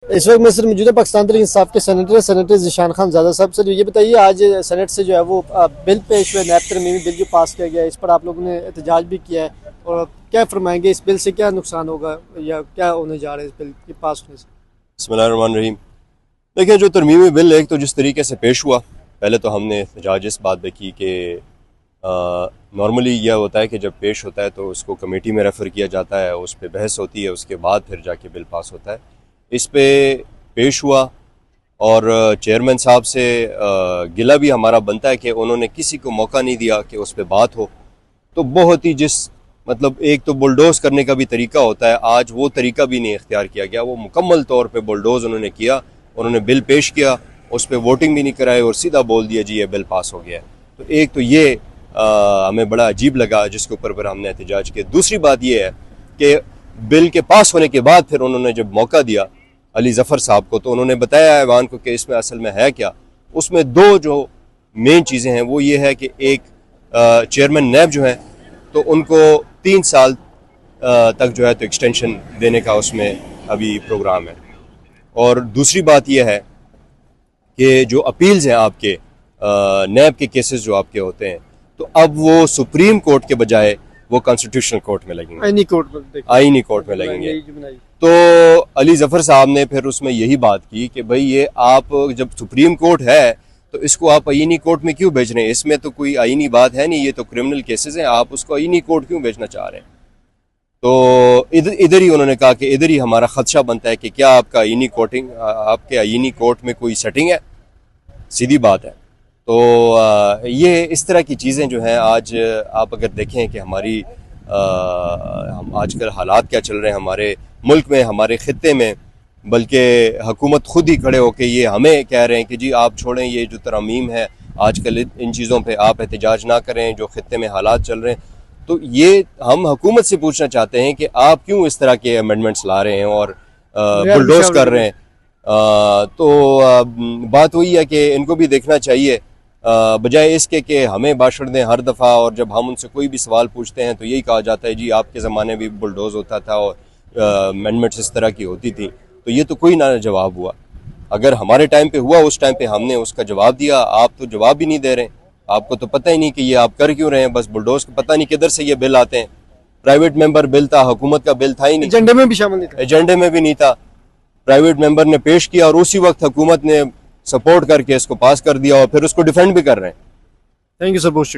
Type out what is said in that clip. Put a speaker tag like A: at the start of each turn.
A: इस वक्त मैं सिर्फ मौजूद है पाकिस्तान तहरीक इंसाफ के सेनेटर ज़ीशान खान ज़ादा साहब। सर ये बताइए, आज सेनेट से जो है वो बिल पेश हुआ, नैब तरमीमी बिल जो पास किया गया है, इस पर आप लोगों ने एहतजाज भी किया है, और क्या फरमाएंगे, इस बिल से क्या नुकसान होगा या क्या होने जा रहा है इस बिल के पास होने से?
B: बिस्मिल्लाहिर्रहमानिर्रहीम। देखिए, जो तरमीमी बिल एक तो जिस तरीके से पेश हुआ, पहले तो हमने एहतजाज इस बात पे की कि नॉर्मली यह होता है कि जब पेश होता है तो उसको कमेटी में रेफ़र किया जाता है, उस पर बहस होती है, उसके बाद फिर जाके बिल पास होता है। इस पे पेश हुआ और चेयरमैन साहब से गिला भी हमारा बनता है कि उन्होंने किसी को मौका नहीं दिया कि उस पर बात हो। तो बहुत ही मतलब एक तो बुलडोज करने का भी तरीका होता है, आज वो तरीका भी नहीं इख्तियार किया गया। वो मुकम्मल तौर पे बुलडोज उन्होंने किया, उन्होंने बिल पेश किया, उस पर वोटिंग भी नहीं कराई और सीधा बोल दिया जी ये बिल पास हो गया है। तो एक तो ये हमें बड़ा अजीब लगा, जिसके ऊपर पर हमने एहतजाज किया। दूसरी बात ये है कि बिल के पास होने के बाद फिर उन्होंने जब मौका दिया अली ज़फ़र साहब को, तो उन्होंने बताया ऐवान को कि इसमें असल में है क्या। उसमें दो जो मेन चीज़ें हैं वो ये है कि एक चेयरमैन नैब जो है तो उनको 3 साल तक जो है तो एक्सटेंशन देने का उसमें अभी प्रोग्राम है। और दूसरी बात यह है कि जो अपील्स हैं आपके नैब के केसेस जो आपके होते हैं, तो अब वो सुप्रीम कोर्ट के बजाय वो कॉन्स्टिट्यूशनल कोर्ट में लगेंगे, आईनी कोर्ट में लगेंगे। तो अली ज़फ़र साहब ने फिर उसमें यही बात की कि भाई ये आप जब सुप्रीम कोर्ट है तो इसको आप आईनी कोर्ट में क्यों भेज रहे हैं, इसमें तो कोई आईनी बात है नहीं, ये तो क्रिमिनल केसेस हैं, आप उसको आईनी कोर्ट क्यों भेजना चाह रहे हैं। तो इधर ही उन्होंने कहा कि इधर ही हमारा खदशा बनता है कि क्या आपका आपके आईनी कोर्ट में कोई सेटिंग है, सीधी बात है। तो ये इस तरह की चीज़ें जो हैं, आज आप अगर देखें कि हमारी हम आजकल हालात क्या चल रहे हैं हमारे मुल्क में, हमारे ख़ित्ते में, बल्कि हुकूमत खुद ही खड़े होकर ये हमें कह रहे हैं कि जी आप छोड़ें, ये जो तरमीम है आजकल इन चीज़ों पे आप एहतजाज ना करें, जो ख़ित्ते में हालात चल रहे हैं। तो ये हम हुकूमत से पूछना चाहते हैं कि आप क्यों इस तरह के अमेंडमेंट्स ला रहे हैं और बुलडोज कर रहे हैं। तो बात वही है कि इनको भी देखना चाहिए, बजाय इसके कि हमें भाषण दें हर दफ़ा, और जब हम उनसे कोई भी सवाल पूछते हैं तो यही कहा जाता है जी आपके ज़माने में बुलडोज होता था और अमेंडमेंट्स इस तरह की होती थी। तो ये तो कोई ना जवाब हुआ। अगर हमारे टाइम पे हुआ, उस टाइम पे हमने उसका जवाब दिया, आप तो जवाब भी नहीं दे रहे। आपको तो पता ही नहीं कि ये आप कर क्यों रहे हैं, बस बुलडोज को पता नहीं किधर से ये बिल आते हैं। प्राइवेट मेंबर बिल था, हुकूमत का बिल था ही नहीं,
A: एजेंडे में भी शामिल नहीं था,
B: एजेंडे में भी नहीं था। प्राइवेट मेंबर ने पेश किया और उसी वक्त हुकूमत ने सपोर्ट करके इसको पास कर दिया और फिर उसको डिफेंड भी कर रहे हैं।
A: थैंक यू सर, बहुत शुक्रिया।